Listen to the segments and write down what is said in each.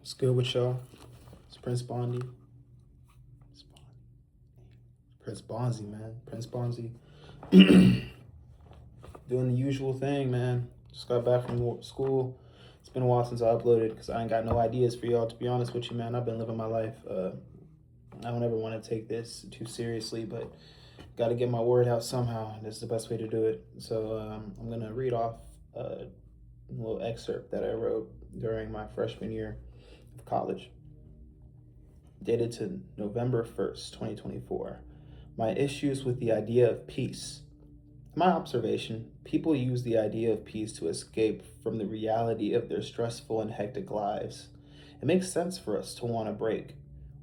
What's good with y'all? It's Prince Bondy. Prince Bonzi, man. Prince Bonzi. Doing the usual thing, man. Just got back from school. It's been a while since I uploaded because I ain't got no ideas for y'all, to be honest with you, man. I've been living my life. I don't ever want to take this too seriously, but got to get my word out somehow. This is the best way to do it. So I'm going to read off a little excerpt that I wrote during my freshman year of college. Dated to November 1st, 2024. My issues with the idea of peace. In my observation, people use the idea of peace to escape from the reality of their stressful and hectic lives. It makes sense for us to want a break.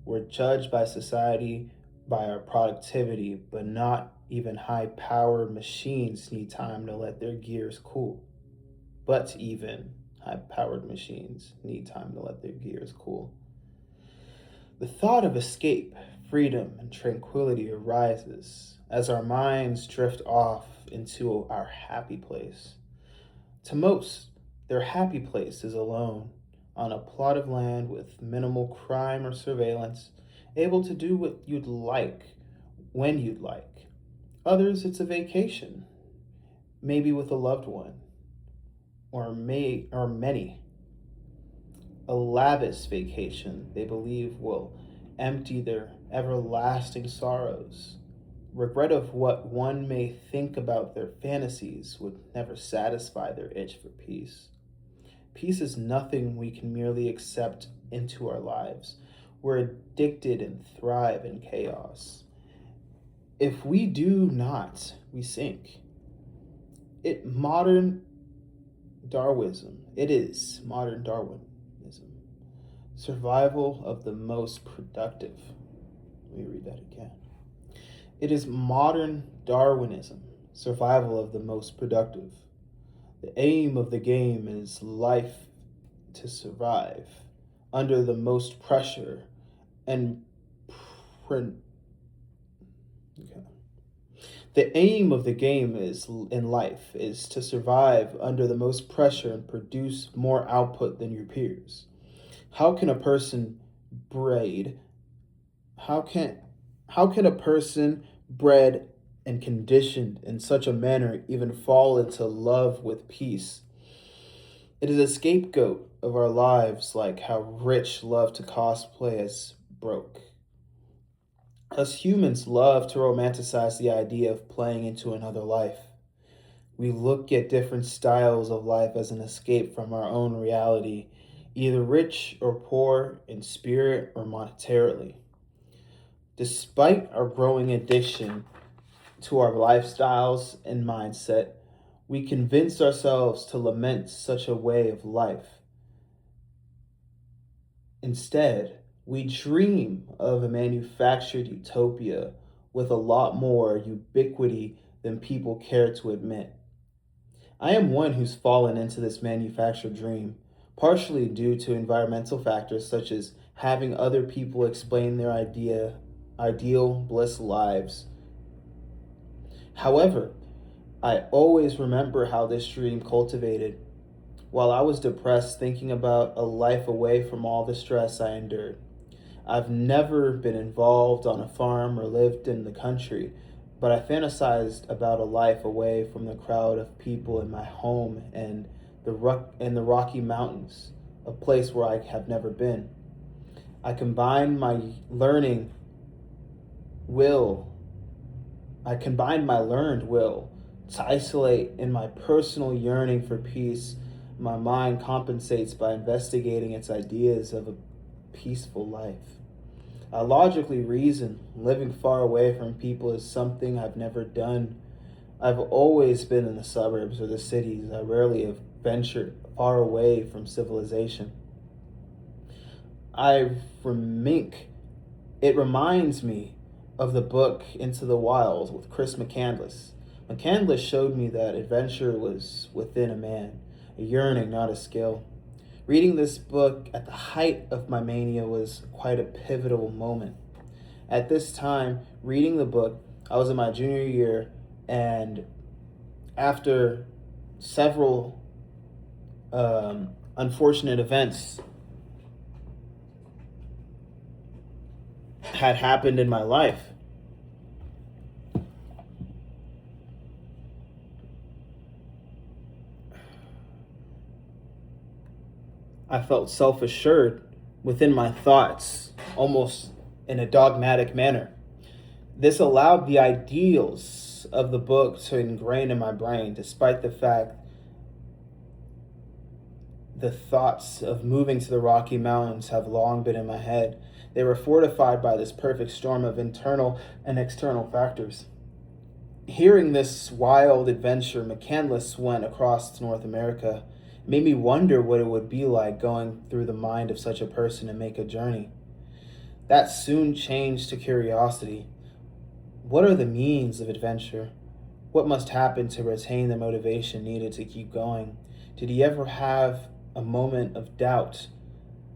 We're judged by society by our productivity, but not even high-powered machines need time to let their gears cool. But even high-powered machines need time to let their gears cool. The thought of escape, freedom, and tranquility arises as our minds drift off into our happy place. To most, their happy place is alone, on a plot of land with minimal crime or surveillance, able to do what you'd like, when you'd like. Others, it's a vacation, maybe with a loved one, or many. A lavish vacation they believe will empty their everlasting sorrows. Regret of what one may think about their fantasies would never satisfy their itch for peace. Peace is nothing we can merely accept into our lives. We're addicted and thrive in chaos. If we do not, we sink. It is modern Darwinism. Survival of the most productive. Let me read that again. It is modern Darwinism, survival of the most productive. The aim of the game is life to survive under the most pressure and The aim of the game in life is to survive under the most pressure and produce more output than your peers. How can a person bred and conditioned in such a manner even fall into love with peace? It is a scapegoat of our lives, like how rich love to cosplay as broke. Us humans love to romanticize the idea of playing into another life. We look at different styles of life as an escape from our own reality, either rich or poor in spirit or monetarily. Despite our growing addiction to our lifestyles and mindset, we convince ourselves to lament such a way of life. Instead, we dream of a manufactured utopia with a lot more ubiquity than people care to admit. I am one who's fallen into this manufactured dream, partially due to environmental factors such as having other people explain their ideal bliss lives. However, I always remember how this dream cultivated while I was depressed thinking about a life away from all the stress I endured. I've never been involved on a farm or lived in the country, but I fantasized about a life away from the crowd of people in my home and the Rocky Mountains, a place where I have never been. I combined my learned will to isolate in my personal yearning for peace. My mind compensates by investigating its ideas of a peaceful life. I logically reason living far away from people is something I've never done. I've always been in the suburbs or the cities. I rarely have ventured far away from civilization. It reminds me of the book Into the Wild with Chris McCandless. McCandless showed me that adventure was within a man, a yearning, not a skill. Reading this book at the height of my mania was quite a pivotal moment. At this time, reading the book, I was in my junior year, and after several unfortunate events had happened in my life. I felt self-assured within my thoughts, almost in a dogmatic manner. This allowed the ideals of the book to ingrain in my brain, despite the fact the thoughts of moving to the Rocky Mountains have long been in my head. They were fortified by this perfect storm of internal and external factors. Hearing this wild adventure McCandless went across North America made me wonder what it would be like going through the mind of such a person and make a journey. That soon changed to curiosity. What are the means of adventure? What must happen to retain the motivation needed to keep going? Did he ever have a moment of doubt?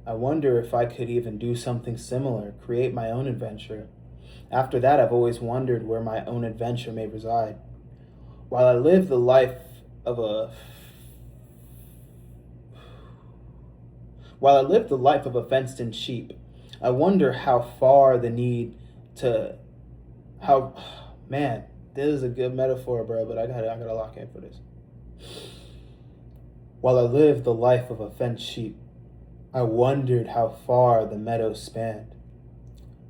I wonder if I could even do something similar, create my own adventure. After that, I've always wondered where my own adventure may reside. While I live the life of a fenced-in sheep, I wonder man, this is a good metaphor, bro, but I gotta lock in for this. While I lived the life of a fenced sheep, I wondered how far the meadow spanned.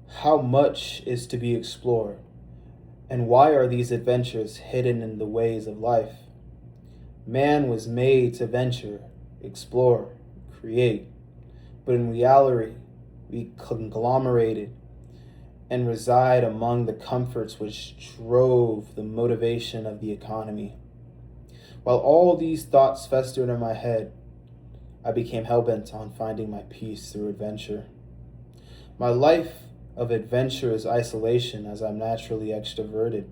How much is to be explored? And why are these adventures hidden in the ways of life? Man was made to venture, explore, create, but in reality, we conglomerated and reside among the comforts which drove the motivation of the economy. While all these thoughts festered in my head, I became hellbent on finding my peace through adventure. My life of adventure is isolation, as I'm naturally extroverted.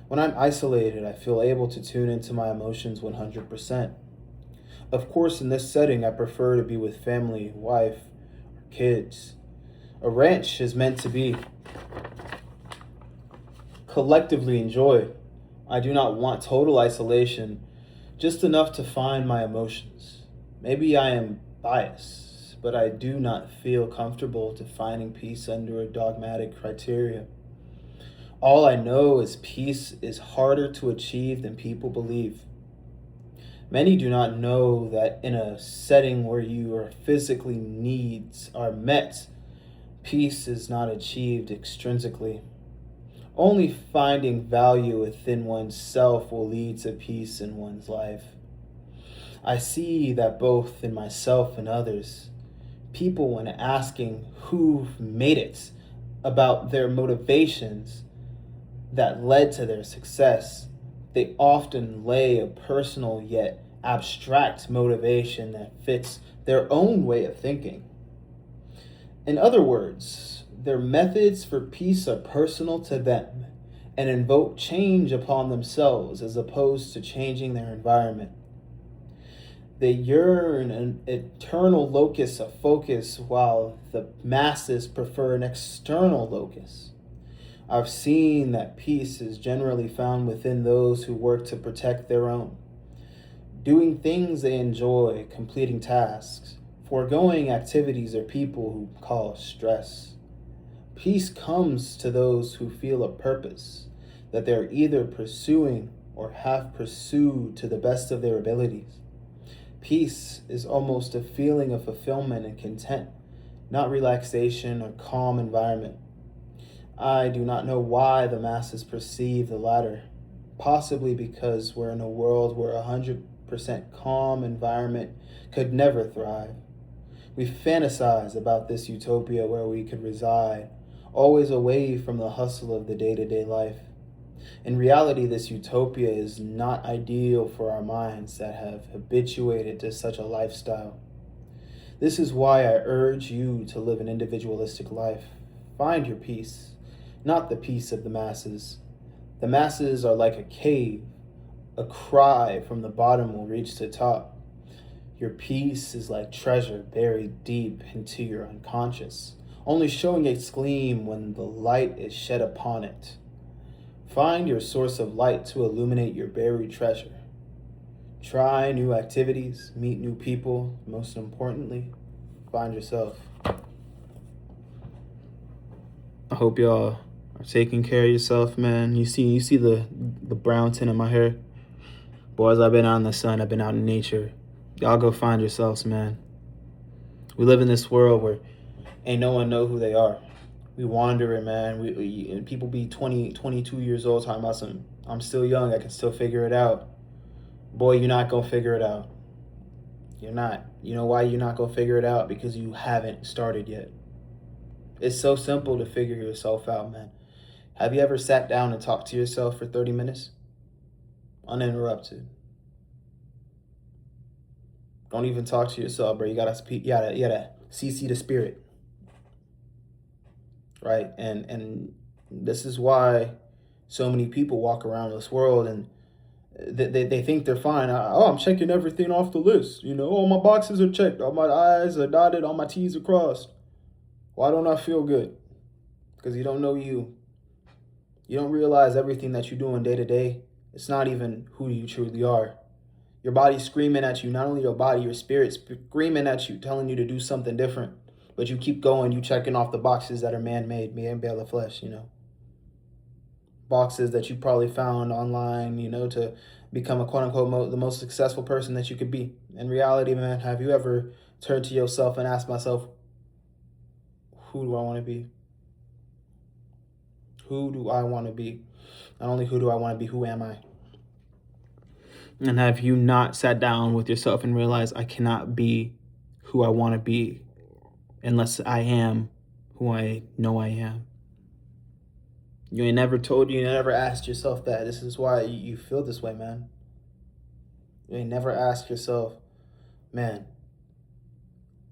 When I'm isolated, I feel able to tune into my emotions 100%. Of course, in this setting, I prefer to be with family, wife, or kids. A ranch is meant to be collectively enjoyed. I do not want total isolation, just enough to find my emotions. Maybe I am biased, but I do not feel comfortable defining peace under a dogmatic criteria. All I know is peace is harder to achieve than people believe. Many do not know that in a setting where your physically needs are met, peace is not achieved extrinsically. Only finding value within oneself will lead to peace in one's life. I see that both in myself and others. People, when asking who've made it about their motivations that led to their success, they often lay a personal yet abstract motivation that fits their own way of thinking. In other words, their methods for peace are personal to them and invoke change upon themselves as opposed to changing their environment. They yearn an eternal locus of focus while the masses prefer an external locus. I've seen that peace is generally found within those who work to protect their own, doing things they enjoy, completing tasks, foregoing activities or people who cause stress. Peace comes to those who feel a purpose that they're either pursuing or have pursued to the best of their abilities. Peace is almost a feeling of fulfillment and content, not relaxation or calm environment. I do not know why the masses perceive the latter, possibly because we're in a world where 100% calm environment could never thrive. We fantasize about this utopia where we could reside, always away from the hustle of the day-to-day life. In reality, this utopia is not ideal for our minds that have habituated to such a lifestyle. This is why I urge you to live an individualistic life. Find your peace, not the peace of the masses. The masses are like a cave. A cry from the bottom will reach the top. Your peace is like treasure buried deep into your unconscious, only showing its gleam when the light is shed upon it. Find your source of light to illuminate your buried treasure. Try new activities, meet new people, most importantly, find yourself. I hope y'all are taking care of yourself, man. You see the brown tint in my hair? Boys, I've been out in the sun. I've been out in nature. Y'all go find yourselves, man. We live in this world where ain't no one know who they are. We wandering, man. And people be 20, 22 years old talking about some, I'm still young, I can still figure it out. Boy, you're not going to figure it out. You're not. You know why you're not going to figure it out? Because you haven't started yet. It's so simple to figure yourself out, man. Have you ever sat down and talked to yourself for 30 minutes? Uninterrupted. Don't even talk to yourself, bro. You gotta speak. You gotta CC the spirit, right? And this is why so many people walk around this world and they think they're fine. Oh, I'm checking everything off the list. You know, all my boxes are checked, all my I's are dotted, all my T's are crossed. Why don't I feel good? Because you don't know you. You don't realize everything that you're doing day to day. It's not even who you truly are. Your body's screaming at you, not only your body, your spirit screaming at you, telling you to do something different. But you keep going, you checking off the boxes that are man-made, made by the flesh, you know. Boxes that you probably found online, you know, to become a quote-unquote the most successful person that you could be. In reality, man, have you ever turned to yourself and asked myself, who do I want to be? Who do I want to be? Not only who do I want to be, who am I? And have you not sat down with yourself and realized I cannot be who I want to be unless I am who I know I am? You ain't never told you never asked yourself that. This is why you feel this way, man. You ain't never asked yourself, man,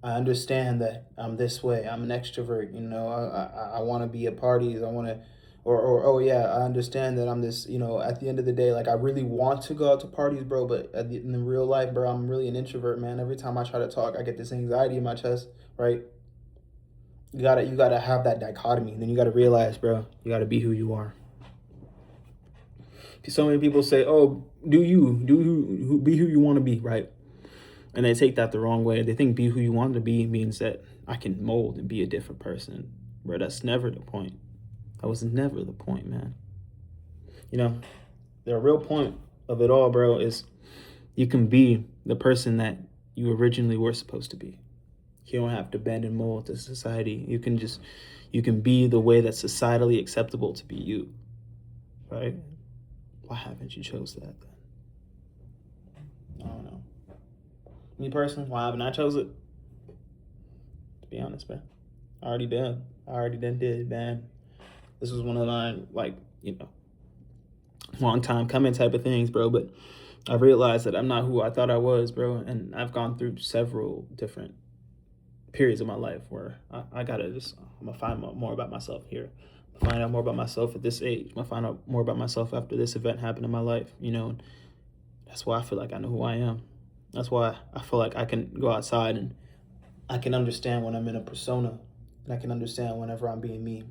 I understand that I'm this way. I'm an extrovert, you know, I want to be at parties. I want to, or oh yeah, I understand that I'm this, you know, at the end of the day, like I really want to go out to parties, bro, but in the real life, bro, I'm really an introvert, man. Every time I try to talk, I get this anxiety in my chest, right? You gotta have that dichotomy. And then you gotta realize, bro, you gotta be who you are. So many people say, oh, be who you want to be, right? And they take that the wrong way. They think be who you want to be means that I can mold and be a different person. Bro, that's never the point. That was never the point, man. You know, the real point of it all, bro, is you can be the person that you originally were supposed to be. You don't have to bend and mold to society. You can be the way that's societally acceptable to be you, right? Why haven't you chose that then? I don't know. Me personally, why haven't I chose it? To be honest, man. I already did, man. This was one of my, like, you know, long time coming type of things, bro. But I realized that I'm not who I thought I was, bro. And I've gone through several different periods of my life where I'm gonna find out more about myself here. Find out more about myself at this age. I'm gonna find out more about myself after this event happened in my life, you know. And that's why I feel like I know who I am. That's why I feel like I can go outside and I can understand when I'm in a persona, and I can understand whenever I'm being me.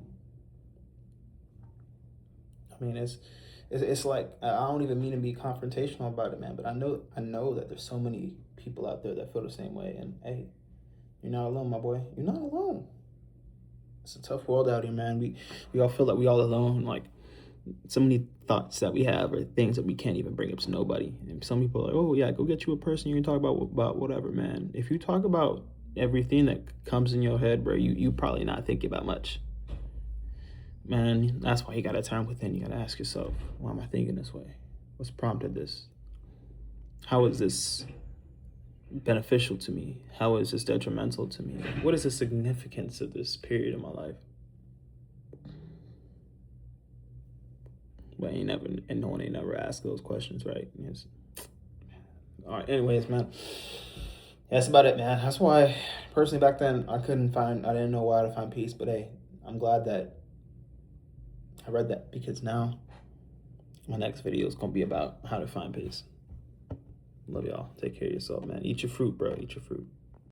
I mean, it's like I don't even mean to be confrontational about it, man. But I know that there's so many people out there that feel the same way. And hey, you're not alone, my boy. You're not alone. It's a tough world out here, man. We all feel like we all alone. Like so many thoughts that we have are things that we can't even bring up to nobody. And some people are like, oh yeah, go get you a person you can talk about whatever, man. If you talk about everything that comes in your head, bro, you probably not thinking about much. Man, that's why you gotta turn within. You gotta ask yourself, why am I thinking this way? What's prompted this? How is this beneficial to me? How is this detrimental to me? What is the significance of this period of my life? But no one ain't never asked those questions, right? Yes. All right, anyways, man. That's about it, man. That's why, personally, back then, I didn't know why to find peace. But hey, I'm glad that I read that, because now my next video is going to be about how to find peace. Love y'all. Take care of yourself, man. Eat your fruit, bro. Eat your fruit.